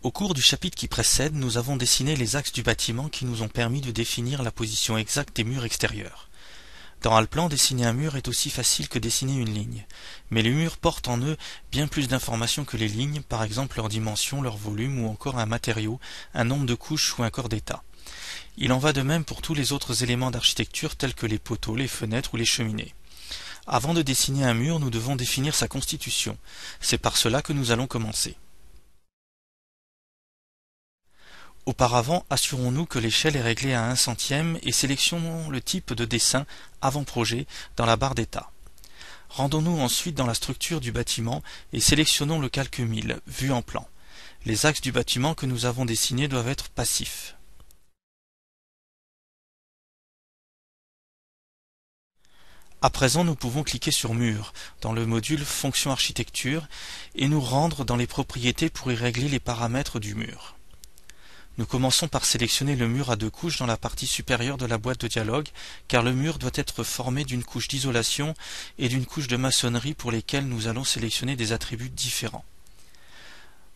Au cours du chapitre qui précède, nous avons dessiné les axes du bâtiment qui nous ont permis de définir la position exacte des murs extérieurs. Dans Allplan, dessiner un mur est aussi facile que dessiner une ligne, mais les murs portent en eux bien plus d'informations que les lignes, par exemple leur dimension, leur volume ou encore un matériau, un nombre de couches ou un corps d'état. Il en va de même pour tous les autres éléments d'architecture tels que les poteaux, les fenêtres ou les cheminées. Avant de dessiner un mur, nous devons définir sa constitution. C'est par cela que nous allons commencer. Auparavant, assurons-nous que l'échelle est réglée à 1/100 et sélectionnons le type de dessin avant-projet dans la barre d'état. Rendons-nous ensuite dans la structure du bâtiment et sélectionnons le calque 1000, vue en plan. Les axes du bâtiment que nous avons dessinés doivent être passifs. À présent, nous pouvons cliquer sur Mur dans le module Fonction Architecture et nous rendre dans les propriétés pour y régler les paramètres du mur. Nous commençons par sélectionner le mur à 2 couches dans la partie supérieure de la boîte de dialogue, car le mur doit être formé d'une couche d'isolation et d'une couche de maçonnerie pour lesquelles nous allons sélectionner des attributs différents.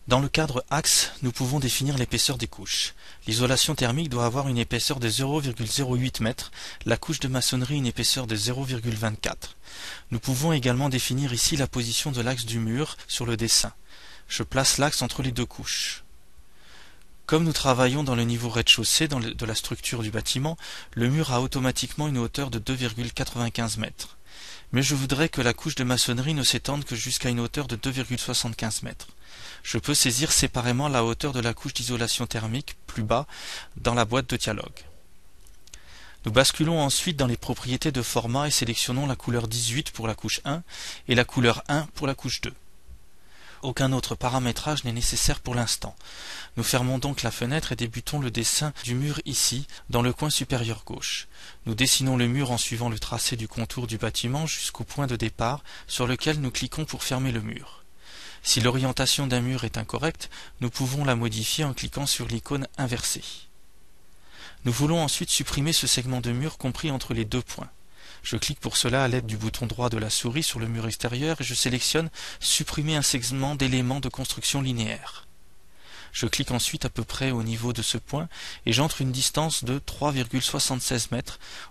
Dans le cadre axe, nous pouvons définir l'épaisseur des couches. L'isolation thermique doit avoir une épaisseur de 0,08 m, la couche de maçonnerie une épaisseur de 0,24. Nous pouvons également définir ici la position de l'axe du mur sur le dessin. Je place l'axe entre les 2 couches. Comme nous travaillons dans le niveau rez-de-chaussée de la structure du bâtiment, le mur a automatiquement une hauteur de 2,95 m. Mais je voudrais que la couche de maçonnerie ne s'étende que jusqu'à une hauteur de 2,75 m. Je peux saisir séparément la hauteur de la couche d'isolation thermique plus bas dans la boîte de dialogue. Nous basculons ensuite dans les propriétés de format et sélectionnons la couleur 18 pour la couche 1 et la couleur 1 pour la couche 2. Aucun autre paramétrage n'est nécessaire pour l'instant. Nous fermons donc la fenêtre et débutons le dessin du mur ici, dans le coin supérieur gauche. Nous dessinons le mur en suivant le tracé du contour du bâtiment jusqu'au point de départ sur lequel nous cliquons pour fermer le mur. Si l'orientation d'un mur est incorrecte, nous pouvons la modifier en cliquant sur l'icône inversée. Nous voulons ensuite supprimer ce segment de mur compris entre les 2 points. Je clique pour cela à l'aide du bouton droit de la souris sur le mur extérieur et je sélectionne « Supprimer un segment d'éléments de construction linéaire ». Je clique ensuite à peu près au niveau de ce point et j'entre une distance de 3,76 m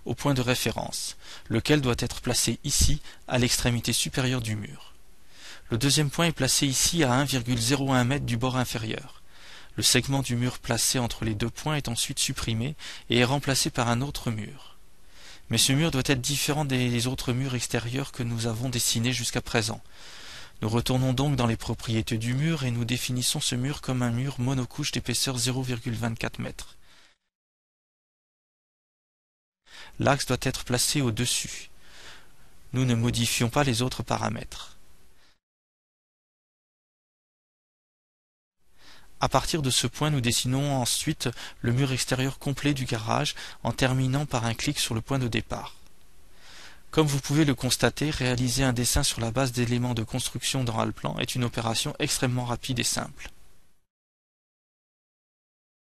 au point de référence, lequel doit être placé ici à l'extrémité supérieure du mur. Le deuxième point est placé ici à 1,01 m du bord inférieur. Le segment du mur placé entre les 2 points est ensuite supprimé et est remplacé par un autre mur. Mais ce mur doit être différent des autres murs extérieurs que nous avons dessinés jusqu'à présent. Nous retournons donc dans les propriétés du mur et nous définissons ce mur comme un mur monocouche d'épaisseur 0,24 m. L'axe doit être placé au-dessus. Nous ne modifions pas les autres paramètres. À partir de ce point, nous dessinons ensuite le mur extérieur complet du garage en terminant par un clic sur le point de départ. Comme vous pouvez le constater, réaliser un dessin sur la base d'éléments de construction dans Allplan est une opération extrêmement rapide et simple.